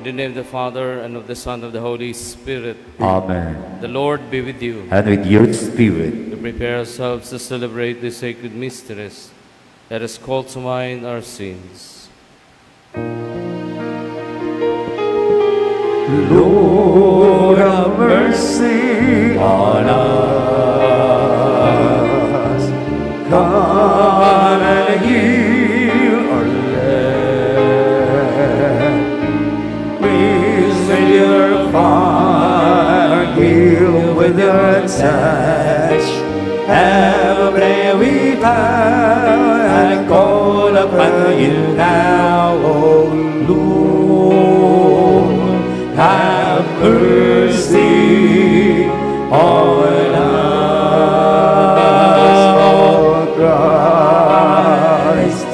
In the name of the Father, and of the Son, and of the Holy Spirit. Amen. The Lord be with you. And with your spirit. To prepare ourselves to celebrate the sacred mysteries, let us call to mind our sins. Lord, have mercy on us. Come and heal our land. Please with your fire, heal with your touch. Every we bow and call upon you now, O Lord. Have mercy on us, O Christ.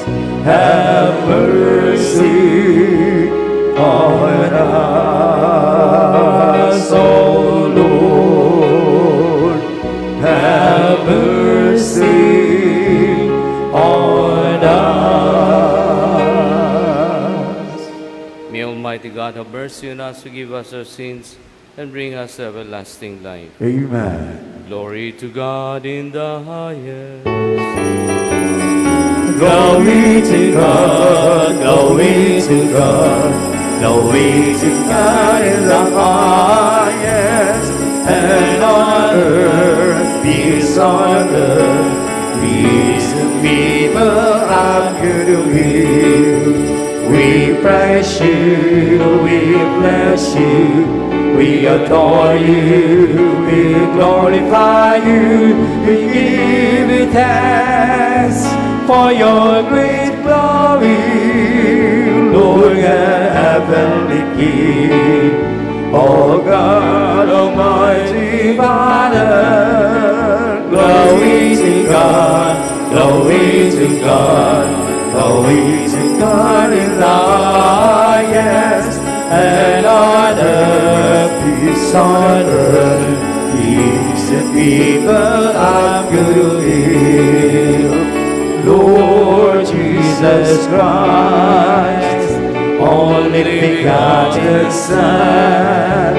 Have mercy on us, O Lord. Have mercy on us. May Almighty God have mercy on us, forgive us our sins, and bring us to everlasting life. Amen. Glory to God in the highest. Glory to God, glory to God, glory to God in the highest, and on earth, peace on earth, peace to people of good will. We praise you, we bless you, we adore you, we glorify you, we give you thanks for your great glory, Lord and heavenly King. O God, Almighty Father, glory to God, glory to God, glory to God in the highest, and on earth, peace on earth, peace to people of good will. Lord Jesus Christ, only begotten Son,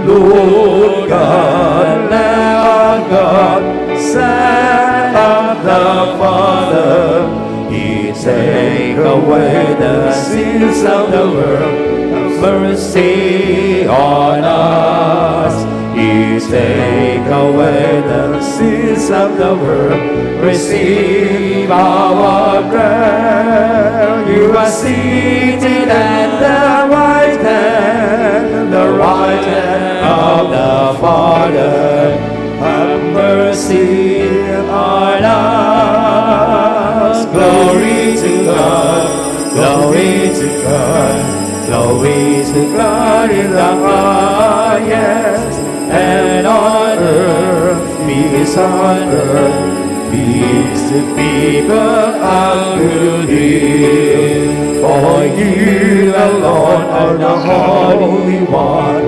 Lord God, Lamb of God, Son of the Father, He take away the sins of the world. Have mercy on us. He take away the sins of the world. Receive our prayer. You are seated at the right hand of the Father. Have mercy on us. Glory to God, glory to God, glory to God in the highest, and on earth, peace on earth, peace to people of good will. For you alone are the Holy One,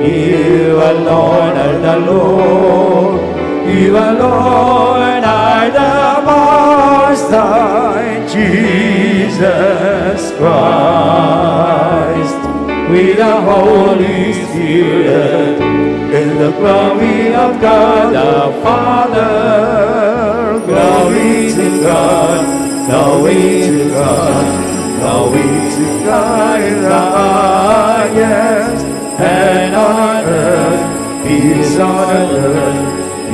you alone are the Lord, you alone are the Most High, Jesus Christ, with the Holy Spirit, in the glory of God the Father. Glory to God, glory to God, glory to God in the highest, and on earth, peace on earth,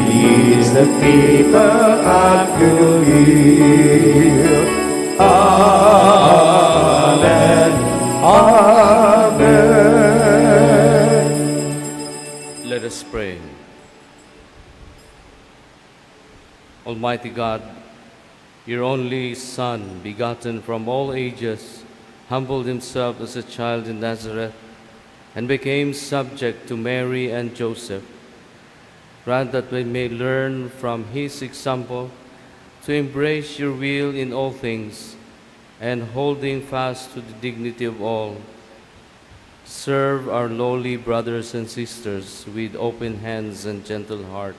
peace the people of good will. Amen. Amen. Let us pray. Almighty God, your only Son, begotten from all ages, humbled himself as a child in Nazareth and became subject to Mary and Joseph. Grant that we may learn from his example to embrace your will in all things, and holding fast to the dignity of all, serve our lowly brothers and sisters with open hands and gentle heart.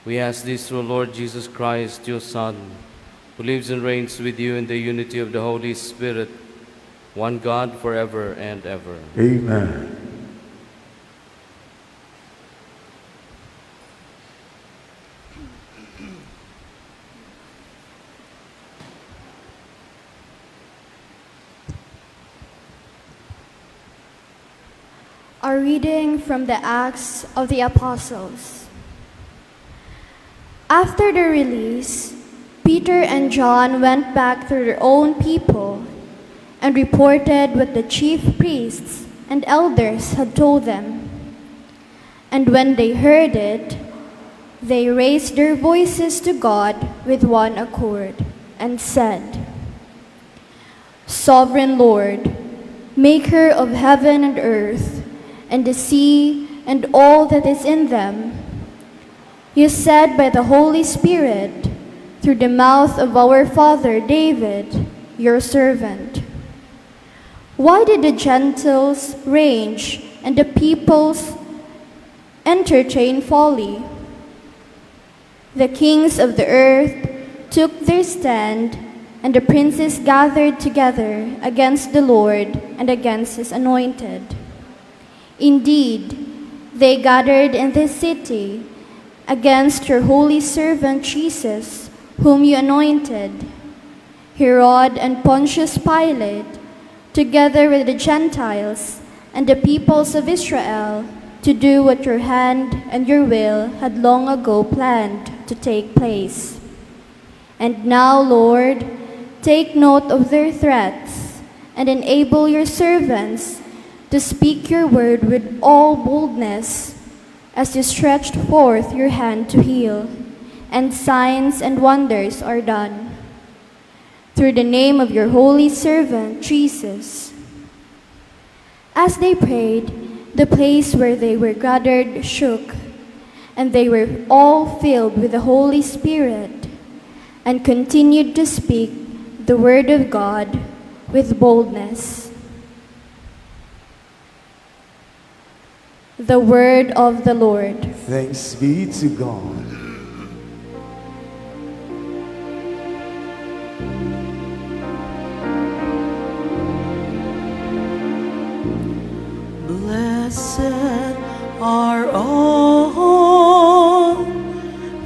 We ask this through Lord Jesus Christ, your Son, who lives and reigns with you in the unity of the Holy Spirit, one God forever and ever. Amen. A reading from the Acts of the Apostles. After the release, Peter and John went back to their own people and reported what the chief priests and elders had told them. And when they heard it, they raised their voices to God with one accord and said, Sovereign Lord, Maker of heaven and earth, and the sea and all that is in them, you said by the Holy Spirit, through the mouth of our father David, your servant, why did the Gentiles rage and the peoples entertain folly? The kings of the earth took their stand, and the princes gathered together against the Lord and against his anointed. Indeed, they gathered in this city against your holy servant Jesus, whom you anointed. Herod and Pontius Pilate, together with the Gentiles and the peoples of Israel, to do what your hand and your will had long ago planned to take place. And now, Lord, take note of their threats and enable your servants to speak your word with all boldness as you stretched forth your hand to heal, and signs and wonders are done. Through the name of your holy servant, Jesus. As they prayed, the place where they were gathered shook, and they were all filled with the Holy Spirit, and continued to speak the word of God with boldness. The word of the Lord. Thanks be to God. Blessed are all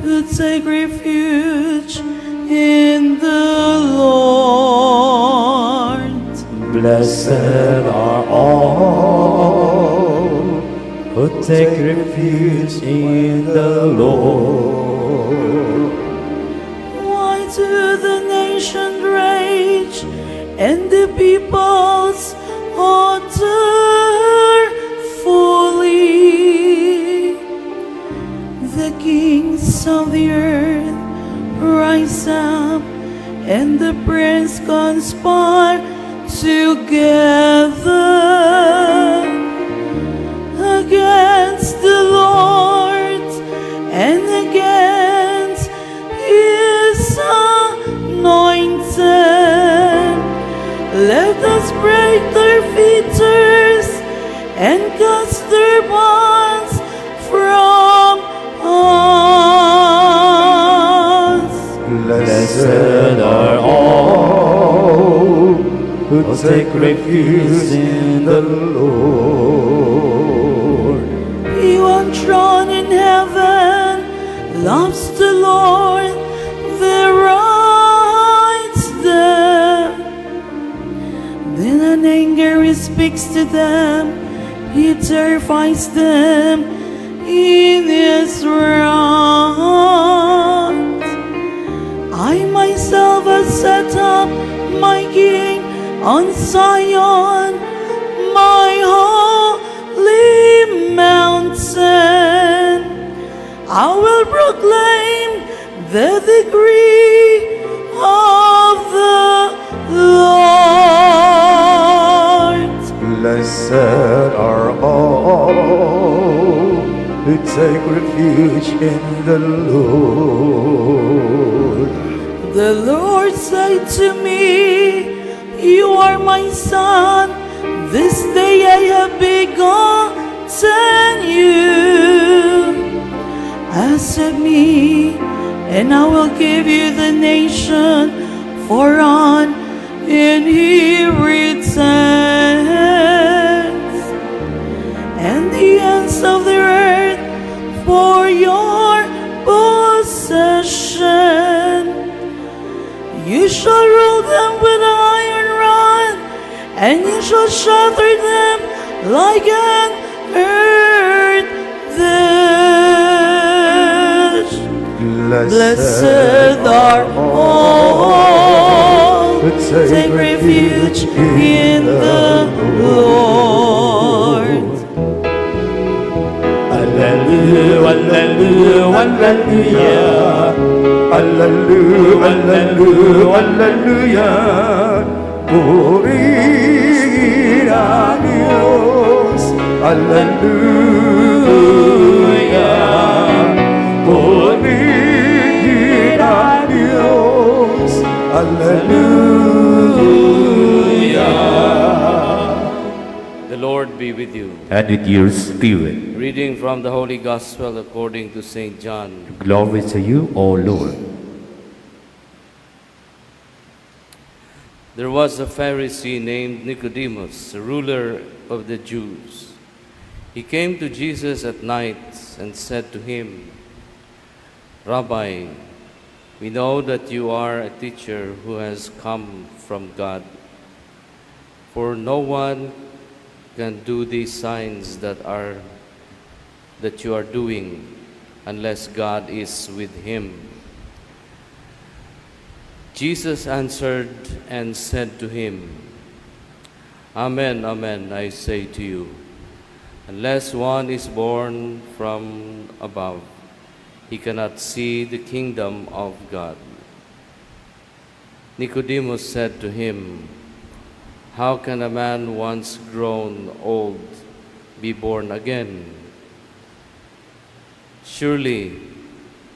who take refuge in the Lord. Blessed are all who take refuge in the Lord. Why do the nations rage and the peoples utter folly? The kings of the earth rise up, and the prince conspire together against the Lord and against his anointed. Let us break their fetters and cast their bonds from us. Blessed are all who take refuge in the Lord. He on throne in heaven loves the Lord, the rights there. Then in anger he speaks to them, he terrifies them in his wrath. I myself have set up my king on Zion, my holy mountain. I will proclaim the decree of the Lord. Blessed are all who take refuge in the Lord. The Lord said to me, you are my son, this day I have begotten you. Ask of me, and I will give you the nation for an inheritance, and the ends of the earth for your possession. You shall rule them with an iron rod, and you shall shatter them like an earth dish. Blessed are all who take refuge in the Lord. Hallelujah, hallelujah, hallelujah, hallelujah, hallelujah. Purihin ang Diyos. Hallelujah. Purihin ang Diyos. Hallelujah. The Lord be with you. And with your spirit. Reading from the Holy Gospel according to St. John. Glory to you, O Lord. There was a Pharisee named Nicodemus, a ruler of the Jews. He came to Jesus at night and said to him, Rabbi, we know that you are a teacher who has come from God, for no one can do these signs that you are doing unless God is with him. Jesus answered and said to him, Amen, amen, I say to you, unless one is born from above, he cannot see the kingdom of God. Nicodemus said to him, How can a man once grown old be born again? Surely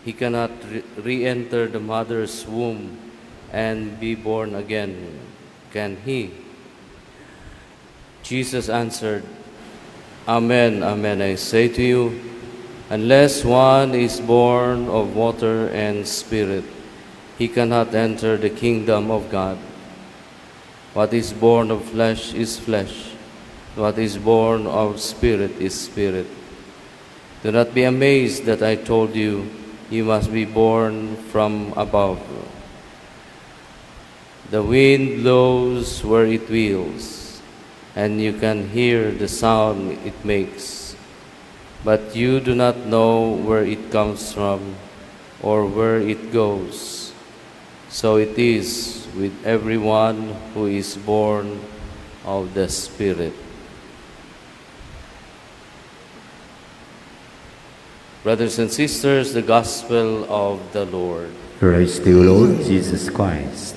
he cannot re-enter the mother's womb and be born again, can he? Jesus answered, Amen, amen, I say to you, unless one is born of water and spirit, he cannot enter the kingdom of God. What is born of flesh is flesh, what is born of spirit is spirit. Do not be amazed that I told you, you must be born from above. The wind blows where it wills, and you can hear the sound it makes, but you do not know where it comes from or where it goes. So it is with everyone who is born of the Spirit. Brothers and sisters, the Gospel of the Lord. Praise to you, Lord Jesus Christ.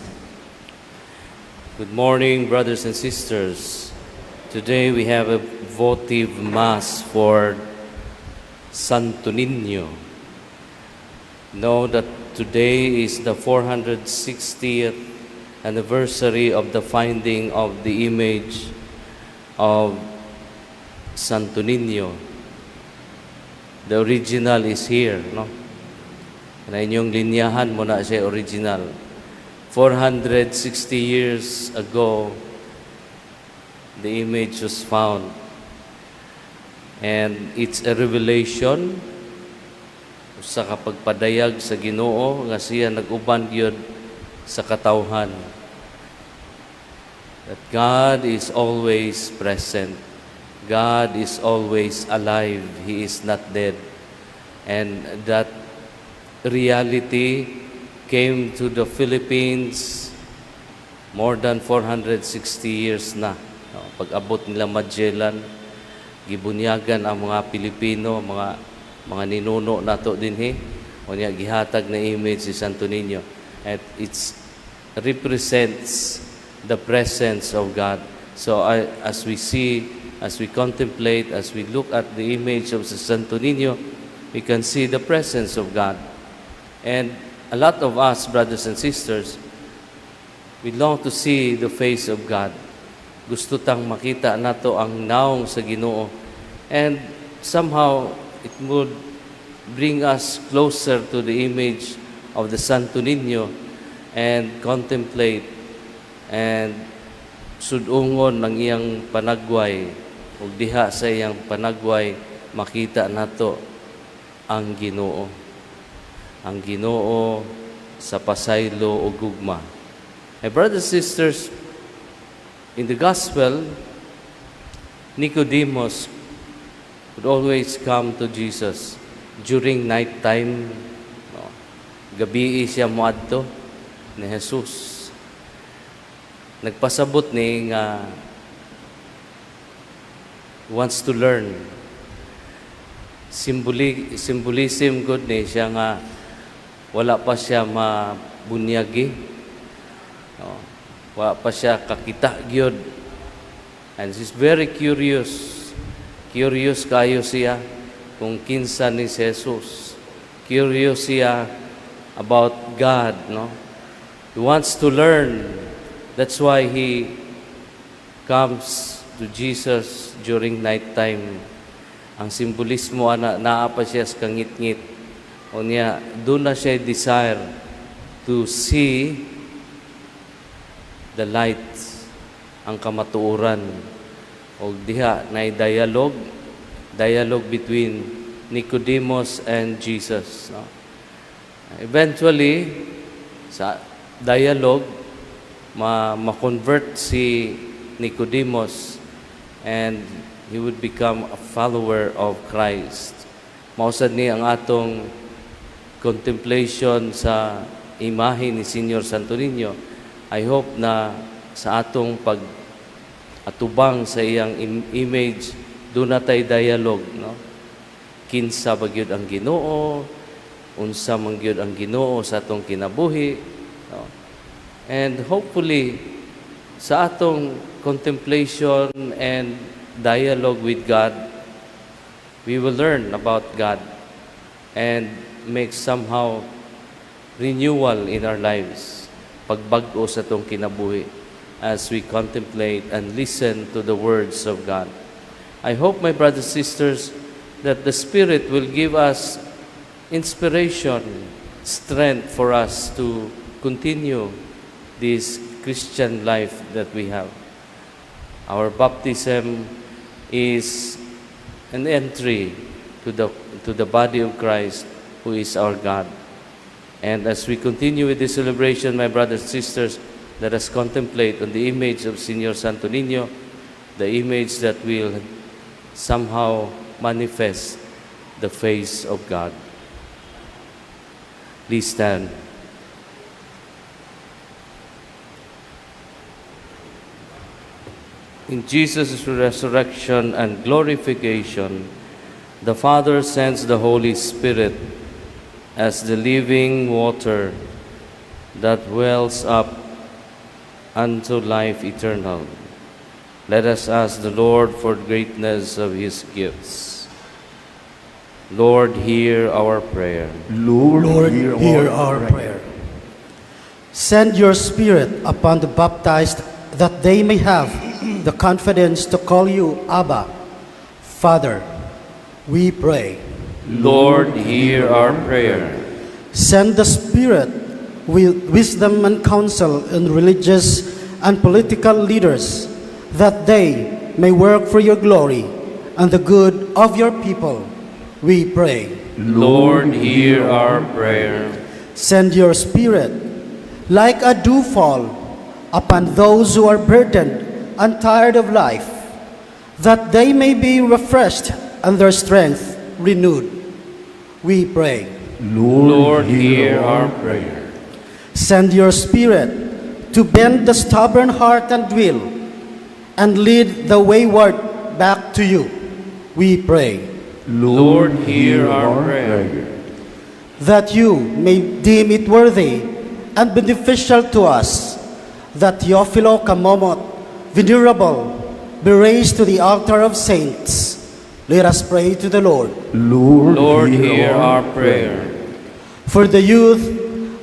Good morning, brothers and sisters. Today we have a votive Mass for Santo Nino. Know that today is the 460th anniversary of the finding of the image of Santo Nino. The original is here, no? Na inyong linyahan mo na siya original. 460 years ago, the image was found. And it's a revelation sa kapagpadayag sa Ginoo nga siya nag-uban gyud sa katawhan. That God is always present. God is always alive. He is not dead. And that reality came to the Philippines more than 460 years na. Pag-abot nila Magellan, gibunyagan ang mga Pilipino, mga ninuno nato dinhi, o niya gihatag na image si Santo Nino. And it represents the presence of God. So as we see, as we contemplate, as we look at the image of Santo Nino, we can see the presence of God. And a lot of us, brothers and sisters, we long to see the face of God. Gusto tang makita nato ang naong sa Ginoo. And somehow, it would bring us closer to the image of the Santo Nino and contemplate and sudungon ng iyang panagway ug diha sa iyang panagway makita nato ang Ginoo. Ang Ginoo sa pasaylo ug gugma. My brothers and sisters, in the gospel, Nicodemus would always come to Jesus during night time. No? Gabi siya moadto ni Jesus. Nagpasabot ni nga wants to learn. Symbolism good ni siya nga wala pa siya mabunyagi. No? Wala pa siya kakita gyud. And he's very curious. Curious kayo siya kung kinsa ni Jesus. Curious siya about God, no? He wants to learn. That's why he comes to Jesus during night time. Ang simbolismo naa pa siya sa kangit-ngit. O niya, doon na siya desire to see the light, ang kamatuoran. O diha na dialogue between Nicodemus and Jesus. No? Eventually, sa dialogue, ma-convert si Nicodemus and he would become a follower of Christ. Mausad ni ang atong contemplation sa imahe ni Senior Santo Nino. I hope na sa atong atubang sa iyang image, doon na tayo dialogue, no? Kinsa ba gyud ang Ginoo, unsa man gyud ang Ginoo sa atong kinabuhi, no? And hopefully sa atong contemplation and dialogue with God, we will learn about God and make somehow renewal in our lives, pagbag-o sa atong kinabuhi, as we contemplate and listen to the words of God. I hope, my brothers and sisters, that the Spirit will give us inspiration, strength for us to continue this Christian life that we have. Our baptism is an entry to the body of Christ, who is our God. And as we continue with this celebration, my brothers and sisters, let us contemplate on the image of Senior Santo Nino, the image that will somehow manifest the face of God. Please stand. In Jesus' resurrection and glorification, the Father sends the Holy Spirit as the living water that wells up unto life eternal. Let us ask the Lord for the greatness of His gifts. Lord, hear our prayer. Lord, hear our prayer. Send your Spirit upon the baptized, that they may have the confidence to call you Abba, Father. We pray. Lord, hear our prayer. Send the Spirit with wisdom and counsel in religious and political leaders, that they may work for your glory and the good of your people. We pray. Lord, hear our prayer. Send your Spirit like a dewfall upon those who are burdened and tired of life, that they may be refreshed and their strength renewed. We pray. Lord, hear our prayer. Send your Spirit to bend the stubborn heart and will, and lead the wayward back to you. We pray. Lord, hear our prayer. That you may deem it worthy and beneficial to us, that Theophilo Kamomot, venerable, be raised to the altar of saints. Let us pray to the Lord. Lord, hear our prayer. For the youth,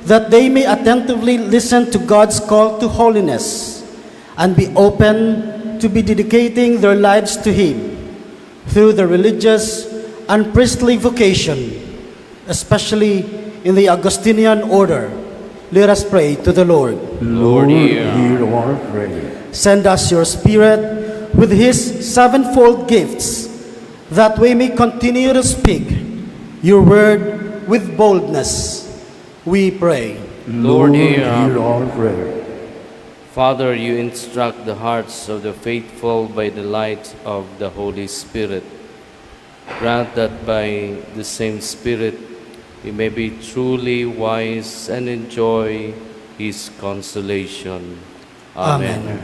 that they may attentively listen to God's call to holiness, and be open to be dedicating their lives to Him through the religious and priestly vocation, especially in the Augustinian order. Let us pray to the Lord. Lord, hear our prayer. Send us your Spirit with his sevenfold gifts, that we may continue to speak your word with boldness. We pray. Lord, hear our prayer. Father, you instruct the hearts of the faithful by the light of the Holy Spirit. Grant that by the same Spirit we may be truly wise and enjoy his consolation. Amen.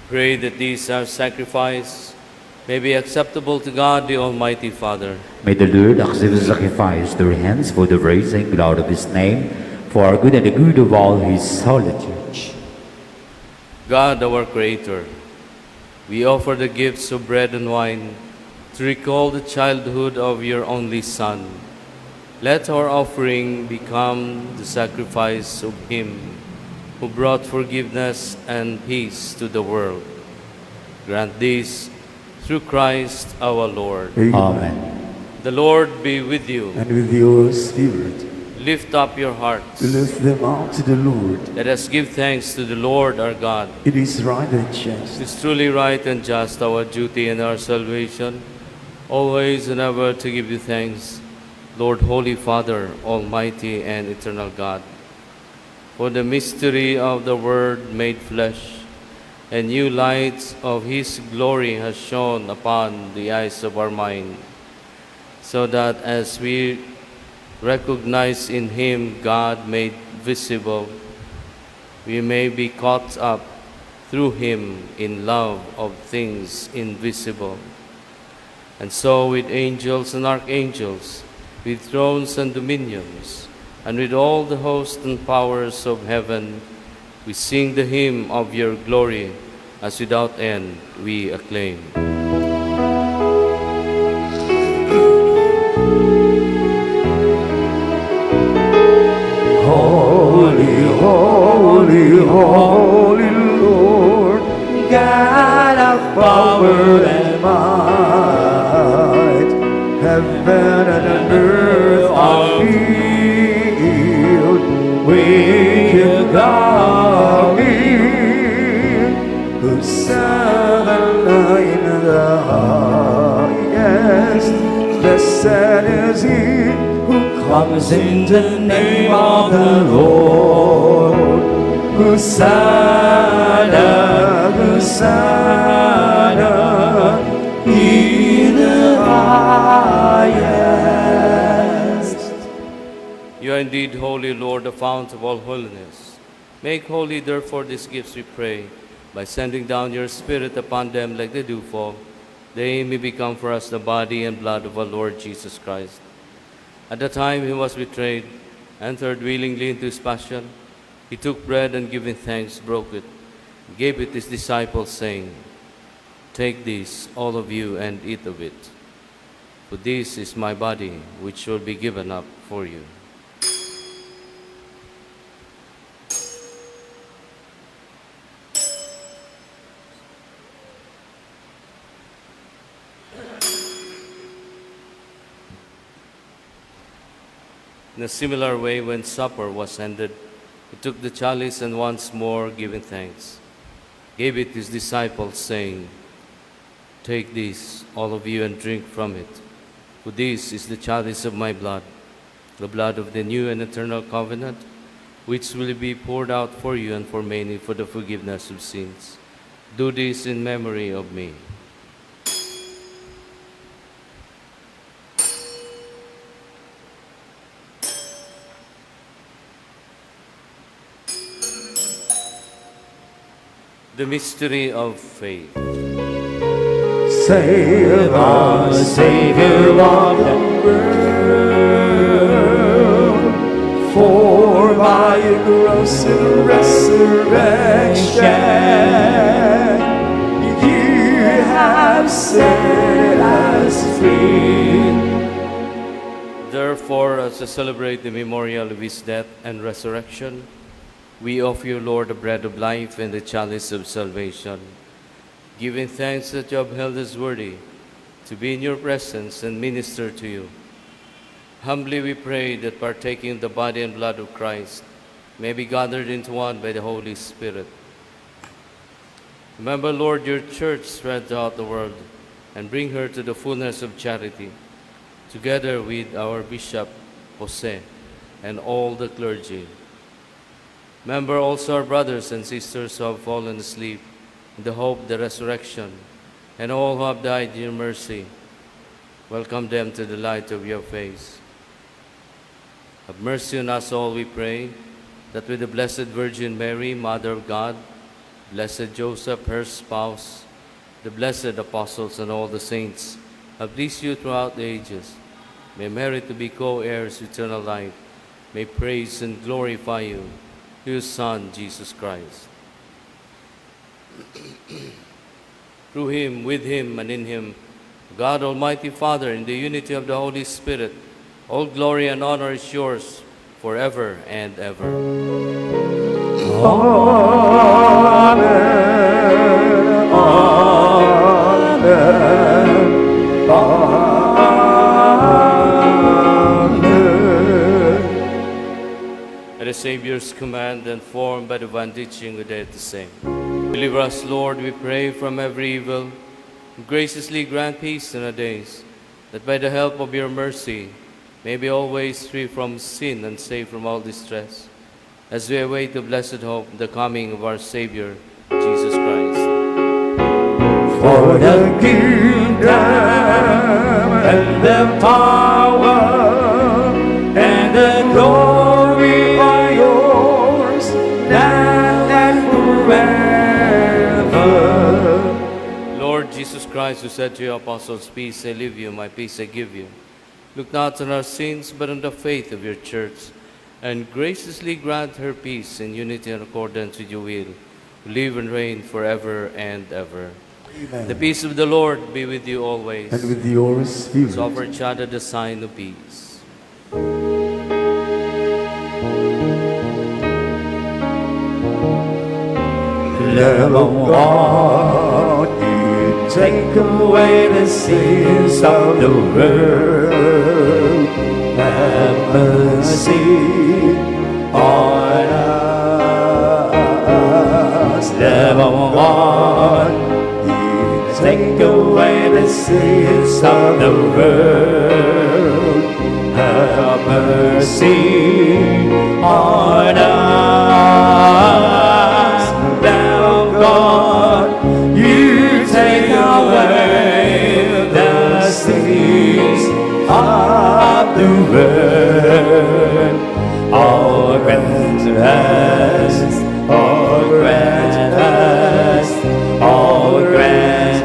Pray that these our sacrifice may be acceptable to God, the Almighty Father. May the Lord accept the sacrifice through hands for the praise and glory of his name, for our good and the good of all his holy church. God, our Creator, we offer the gifts of bread and wine to recall the childhood of your only Son. Let our offering become the sacrifice of him who brought forgiveness and peace to the world. Grant this through Christ our Lord. Amen. The Lord be with you. And with your spirit, Lift up your hearts. lift them up to the Lord. Let us give thanks to the Lord our God. It is right and It just. is truly right and just, our duty and our salvation, always and ever to give you thanks, Lord, Holy Father, Almighty and eternal God, for the mystery of the Word made flesh, and new light of his glory has shone upon the eyes of our mind, so that as we recognize in him God made visible, we may be caught up through him in love of things invisible. And so with angels and archangels, with thrones and dominions, and with all the hosts and powers of heaven, we sing the hymn of your glory, as without end we acclaim. Holy, holy, holy Lord, God of power and might, heaven and earth are filled with your glory. Hosanna in the highest, blessed is he who comes in the name of the Lord. Hosanna, Hosanna in the highest. You are indeed holy, Lord, the fount of all holiness. Make holy, therefore, these gifts, we pray, by sending down your Spirit upon them like the dewfall. They may become for us the body and blood of our Lord Jesus Christ. At the time he was betrayed, entered willingly into his passion, he took bread and giving thanks, broke it, gave it to his disciples, saying, "Take this, all of you, and eat of it. For this is my body, which will be given up for you." In a similar way, when supper was ended, he took the chalice and once more giving thanks, gave it to his disciples, saying, "Take this, all of you, and drink from it. For this is the chalice of my blood, the blood of the new and eternal covenant, which will be poured out for you and for many for the forgiveness of sins. Do this in memory of me." The mystery of faith. Save us, Savior of the world, for by your cross and resurrection, you have set us free. Therefore, as we celebrate the memorial of his death and resurrection, we offer you, Lord, the bread of life and the chalice of salvation, giving thanks that you have held us worthy to be in your presence and minister to you. Humbly we pray that partaking the body and blood of Christ may be gathered into one by the Holy Spirit. Remember, Lord, your church spread throughout the world and bring her to the fullness of charity, together with our Bishop, Jose, and all the clergy. Remember also our brothers and sisters who have fallen asleep in the hope of the resurrection, and all who have died in your mercy. Welcome them to the light of your face. Have mercy on us all, we pray, that with the Blessed Virgin Mary, Mother of God, Blessed Joseph, her spouse, the blessed apostles and all the saints have pleased you throughout the ages, may merit to be co-heirs of eternal life, may praise and glorify you, your Son, Jesus Christ. Through him, with him, and in him, God Almighty Father, in the unity of the Holy Spirit, all glory and honor is yours forever and ever. Amen. Amen. At the Savior's command and formed by divine teaching, we dare to say, deliver us, Lord, we pray, from every evil, and graciously grant peace in our days, that by the help of your mercy may be always free from sin and safe from all distress, as we await the blessed hope, the coming of our Savior, Jesus Christ. For the kingdom and the power and the glory are yours, now and forever. Lord Jesus Christ, who said to your apostles, "Peace I leave you, my peace I give you," look not on our sins, but on the faith of your church, and graciously grant her peace in unity and accordance with your will, who live and reign forever and ever. Amen. The peace of the Lord be with you always. And with your spirit. Let's offer each other the sign of peace. Lamb of God, you take away the sins of the world. Have mercy on us. Lamb of God, you take away the sins of the world. Have mercy on us. Lamb of God, you take away the sins of the world. Oh, grant us, oh, grant us, oh, grant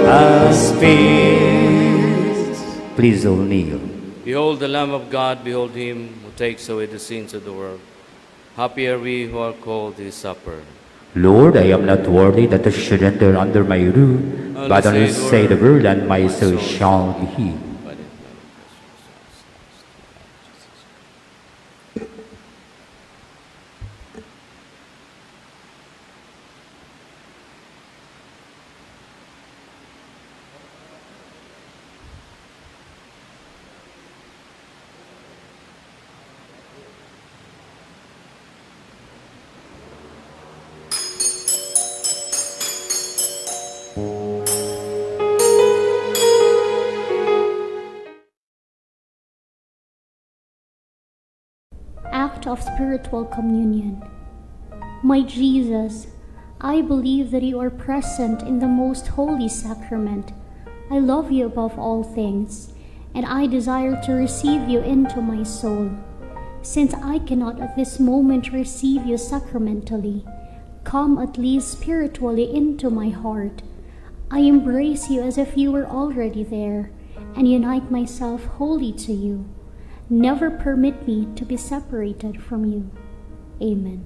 us peace. Please all kneel. Behold the Lamb of God, behold him who takes away the sins of the world. Happy are we who are called to his supper. Lord, I am not worthy that you should enter under my roof, but only say the word, and my soul shall be healed. of spiritual communion. My Jesus, I believe that you are present in the most holy sacrament. I love you above all things, and I desire to receive you into my soul. Since I cannot at this moment receive you sacramentally, come at least spiritually into my heart. I embrace you as if you were already there, and unite myself wholly to you. Never permit me to be separated from you. Amen.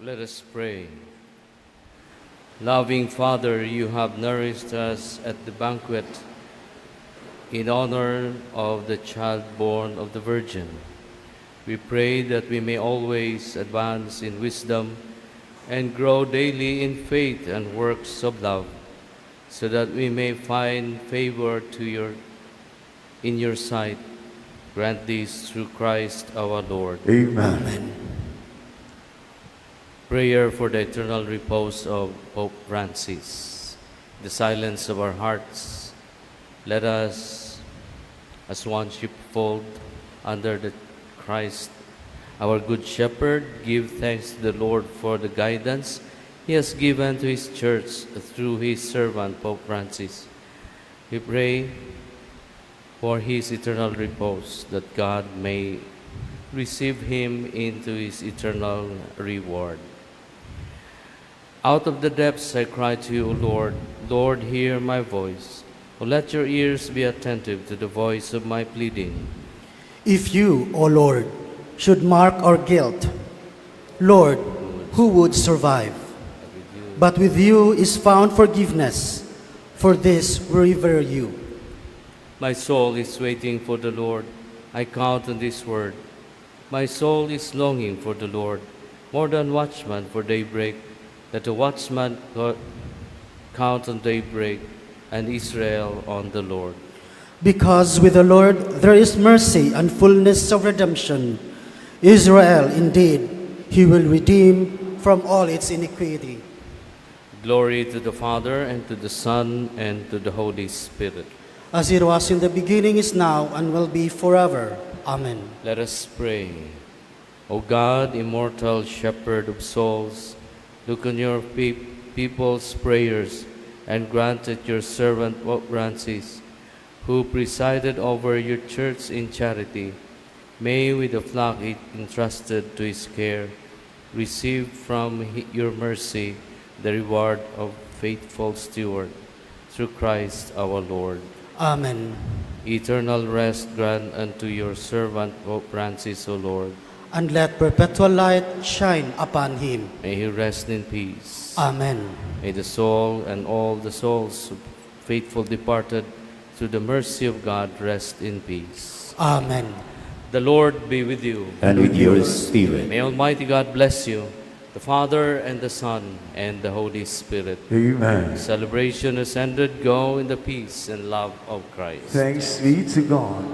Let us pray. Loving Father, you have nourished us at the banquet in honor of the child born of the Virgin. We pray that we may always advance in wisdom and grow daily in faith and works of love, so that we may find favor in your sight. Grant this through Christ our Lord. Amen. Prayer for the eternal repose of Pope Francis. The silence of our hearts, let us, as one sheepfold under the Christ, our good shepherd, give thanks to the Lord for the guidance he has given to his church through his servant, Pope Francis. We pray for his eternal repose, that God may receive him into his eternal reward. Out of the depths I cry to you, O Lord. Lord, hear my voice. O let your ears be attentive to the voice of my pleading. If you, O Lord, should mark our guilt, Lord, who would survive? But with you is found forgiveness. For this we revere you. My soul is waiting for the Lord. I count on this word. My soul is longing for the Lord, more than watchman for daybreak. Let the watchman count on daybreak, and Israel on the Lord. Because with the Lord there is mercy and fullness of redemption. Israel, indeed, he will redeem from all its iniquity. Glory to the Father, and to the Son, and to the Holy Spirit. As it was in the beginning, is now, and will be forever. Amen. Let us pray. O God, immortal shepherd of souls, look on your people's prayers and grant that your servant Pope Francis, who presided over your church in charity, may with the flock entrusted to his care receive from your mercy the reward of faithful steward, through Christ our Lord. Amen. Eternal rest grant unto your servant Pope Francis, O Lord. And let perpetual light shine upon him. May he rest in peace. Amen. May the soul and all the souls of faithful departed through the mercy of God rest in peace. Amen. The Lord be with you. And with your spirit. May Almighty God bless you, the Father and the Son and the Holy Spirit. Amen. Celebration is ended. Go in the peace and love of Christ. Thanks be to God.